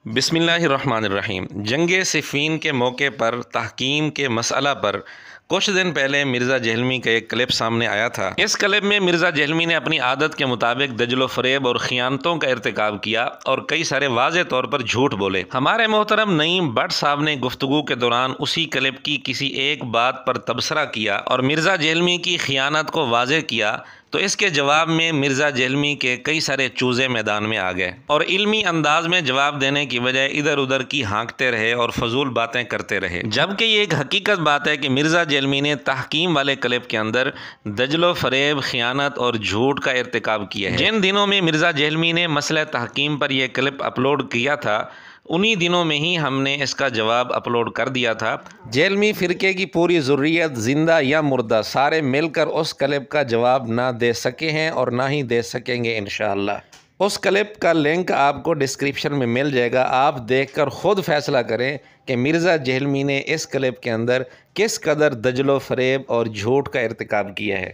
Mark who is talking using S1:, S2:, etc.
S1: بسم اللہ الرحمن الرحیم۔ جنگ صفین کے موقع پر تحکیم کے مسئلہ پر کچھ دن پہلے مرزا جہلمی کا ایک کلپ سامنے آیا تھا۔ اس کلپ میں مرزا جہلمی نے اپنی عادت کے مطابق دجل و فریب اور خیانتوں کا ارتکاب کیا اور کئی سارے واضح طور پر جھوٹ بولے۔ ہمارے محترم نعیم بٹ صاحب نے گفتگو کے دوران اسی کلپ کی کسی ایک بات پر تبصرہ کیا اور مرزا جہلمی کی خیانت کو واضح کیا، تو اس کے جواب میں مرزا جہلمی کے کئی سارے چوزے میدان میں آ گئے اور علمی انداز میں جواب دینے کی بجائے ادھر ادھر کی ہانکتے رہے اور فضول باتیں کرتے رہے، جبکہ یہ ایک حقیقت بات ہے کہ مرزا جہلمی نے تحکیم والے کلپ کے اندر دجل و فریب، خیانت اور جھوٹ کا ارتکاب کیا ہے۔ جن دنوں میں مرزا جہلمی نے مسئلہ تحکیم پر یہ کلپ اپلوڈ کیا تھا، انہی دنوں میں ہی ہم نے اس کا جواب اپلوڈ کر دیا تھا۔ جہلمی فرقے کی پوری ذریت زندہ یا مردہ سارے مل کر اس کلپ کا جواب نہ دے سکے ہیں اور نہ ہی دے سکیں گے انشاءاللہ۔ اس کلپ کا لنک آپ کو ڈسکرپشن میں مل جائے گا، آپ دیکھ کر خود فیصلہ کریں کہ مرزا جہلمی نے اس کلپ کے اندر کس قدر دجل و فریب اور جھوٹ کا ارتکاب کیا ہے۔